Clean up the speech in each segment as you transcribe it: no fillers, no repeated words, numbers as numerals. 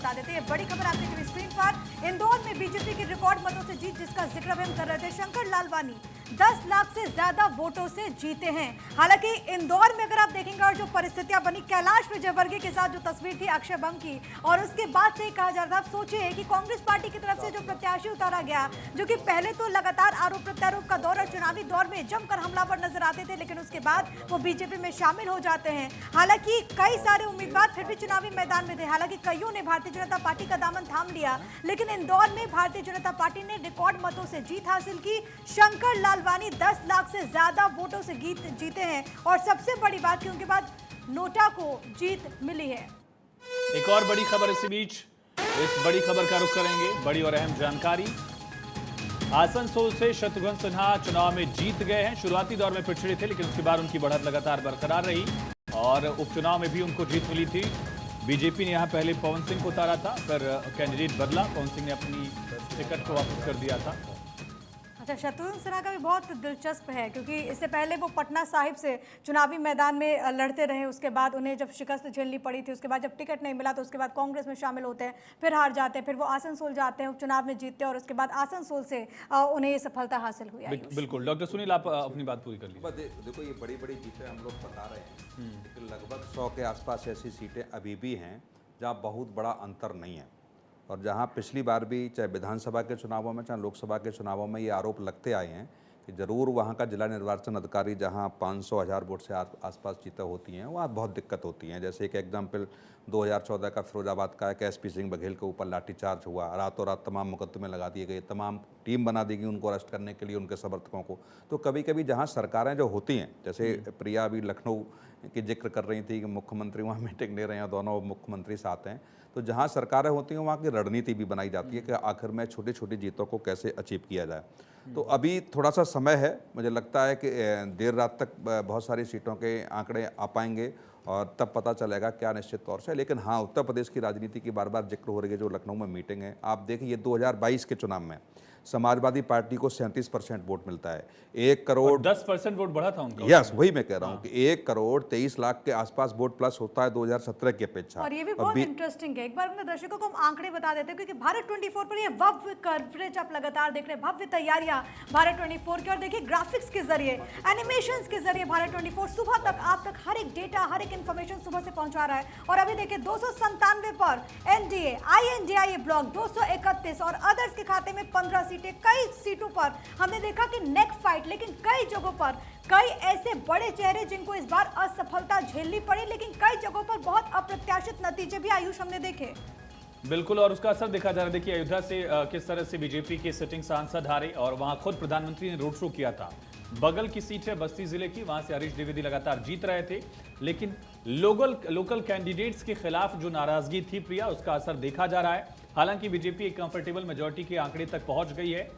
बता देते हैं बड़ी खबर आपकी टीवी स्क्रीन पर। इंदौर में बीजेपी की रिकॉर्ड मतों से जीत जिसका जिक्र हम कर रहे थे, शंकर लालवानी 10 लाख से ज्यादा वोटों से जीते हैं। हालांकि इंदौर में अगर आप देखेंगे और जो परिस्थितियां बनी, कैलाश विजयवर्गीय के साथ जो तस्वीर थी अक्षय बंग की, और उसके बाद से कहा जा रहा था, सोचिए कि कांग्रेस पार्टी की तरफ से जो प्रत्याशी उतारा गया, जो कि पहले तो लगातार आरोप प्रत्यारोप का दौर और चुनावी दौर में जमकर हमलावर नजर आते थे, लेकिन उसके बाद वो बीजेपी में शामिल हो जाते हैं। हालांकि कई सारे उम्मीदवार फिर भी चुनावी मैदान में थे, हालांकि कईयों ने भारतीय जनता पार्टी का दामन थाम लिया, लेकिन इंदौर में भारतीय जनता पार्टी ने रिकॉर्ड मतों से जीत हासिल की। शंकर लालवानी 10 लाख से ज्यादा वोटों से जीते हैं और सबसे बड़ी बात कि उनके बाद नोटा को जीत मिली है। एक और बड़ी खबर इसी बीच, इस बड़ी खबर का रुख करेंगे। बड़ी और अहम जानकारी, आसनसोल से शत्रुघ्न सिन्हा चुनाव में जीत गए हैं। शुरुआती दौर में पिछड़े थे, लेकिन उसके बाद उनकी बढ़त लगातार बरकरार रही और उपचुनाव में भी उनको जीत मिली थी। बीजेपी ने यहां पहले पवन सिंह को उतारा था, फिर कैंडिडेट बदला, पवन सिंह ने अपनी टिकट को वापस कर दिया था। अच्छा, शत्रुघ्न सिन्हा का भी बहुत दिलचस्प है, क्योंकि इससे पहले वो पटना साहिब से चुनावी मैदान में लड़ते रहे, उसके बाद उन्हें जब शिकस्त झेलनी पड़ी थी, उसके बाद जब टिकट नहीं मिला तो उसके बाद कांग्रेस में शामिल होते हैं, फिर हार जाते हैं, फिर वो आसनसोल जाते हैं, उपचुनाव में जीतते हैं और उसके बाद आसनसोल से उन्हें ये सफलता हासिल हुई है। बिल्कुल, डॉक्टर सुनील आप अपनी बात पूरी कर लीजिए। देखो, ये बड़ी बड़ी जीतें हम लोग बता रहे हैं, लेकिन लगभग 100 के आसपास ऐसी सीटें अभी भी हैं जहाँ बहुत बड़ा अंतर नहीं है, और जहां पिछली बार भी चाहे विधानसभा के चुनावों में चाहे लोकसभा के चुनावों में ये आरोप लगते आए हैं कि ज़रूर वहां का जिला निर्वाचन अधिकारी जहां 500,000 वोट से आसपास जीतें होती हैं, वहाँ बहुत दिक्कत होती हैं। जैसे एक एग्जाम्पल 2014 का फिरोजाबाद का है, एसपी सिंह बघेल के ऊपर लाठीचार्ज हुआ, रातों रात तमाम मुकदमे लगा दिए गए, तमाम टीम बना दी गई उनको अरेस्ट करने के लिए, उनके समर्थकों को। तो कभी कभी जहाँ सरकारें जो होती हैं, जैसे प्रिया अभी लखनऊ की जिक्र कर रही थी कि मुख्यमंत्री वहाँ मीटिंग ले रहे हैं, दोनों मुख्यमंत्री साथ हैं, तो जहाँ सरकारें होती हैं वहाँ की रणनीति भी बनाई जाती है कि आखिर में छोटी छोटी जीतों को कैसे अचीव किया जाए। तो अभी थोड़ा सा समय है, मुझे लगता है कि देर रात तक बहुत सारी सीटों के आंकड़े आ पाएंगे और तब पता चलेगा क्या निश्चित तौर से। लेकिन हाँ, उत्तर प्रदेश की राजनीति की बार बार जिक्र हो रही है, जो लखनऊ में मीटिंग है, आप देखिए ये 2022 के चुनाव में समाजवादी पार्टी को 37% वोट मिलता है, 1 करोड़ 10% वोट बढ़ा था उनका। यस, वही मैं कह रहा हूँ कि 1 करोड़ 23 लाख के आसपास वोट प्लस होता है 2017 की अपेक्षा। और ये भी बहुत इंटरेस्टिंग है, एक बार अपने दर्शकों को हम आंकड़े बता देते हैं, क्योंकि भारत 24 पर ये भव्य कवरेज आप लगातार देख रहे हैं, भव्य तैयारियां भारत 24 की। और देखिए ग्राफिक्स के जरिए, एनिमेशंस के जरिए भारत 24 सुबह तक आप तक हर एक डेटा, हर एक इन्फॉर्मेशन सुबह से पहुंचा रहा है। और अभी देखिए 297 पर एनडीए INDIA ब्लॉक 231 और अदर्स के खाते में 15 सीटें। कई सीटों पर हमने देखा कि नेक फाइट, लेकिन कई जगहों पर कई ऐसे बड़े चेहरे जिनको इस बार असफलता झेलनी पड़ी, लेकिन कई जगहों पर बहुत अप्रत्याशित नतीजे भी आयुष हमने देखे। बिल्कुल, और उसका असर देखा जा रहा है। देखिए अयोध्या से किस तरह से बीजेपी के सिटिंग सांसद हारे और वहां खुद प्रधानमंत्री ने रोड शो किया था। बगल की सीट है बस्ती जिले की, वहां से हरीश द्विवेदी लगातार जीत रहे थे, लेकिन लोकल कैंडिडेट्स के खिलाफ जो नाराजगी थी प्रिया, उसका असर देखा जा रहा है। हालांकि बीजेपी एक कंफर्टेबल मेजॉरिटी के आंकड़े तक पहुंच गई है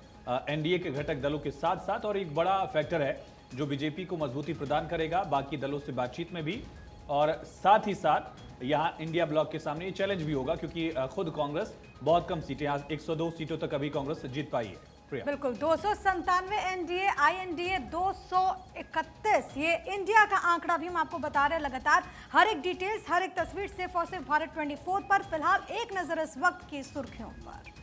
एनडीए के घटक दलों के साथ साथ, और एक बड़ा फैक्टर है जो बीजेपी को मजबूती प्रदान करेगा बाकी दलों से बातचीत में भी। और साथ ही साथ यहाँ इंडिया ब्लॉक के सामने चैलेंज भी होगा, क्योंकि खुद कांग्रेस बहुत कम सीटें, यहाँ 102 सीटों तक अभी कांग्रेस जीत पाई है। बिल्कुल, 297 एनडीए INDA 231, ये इंडिया का आंकड़ा भी हम आपको बता रहे हैं लगातार। हर एक डिटेल्स, हर एक तस्वीर सिर्फ और सिर्फ भारत 24 पर। फिलहाल एक नजर इस वक्त की सुर्खियों पर।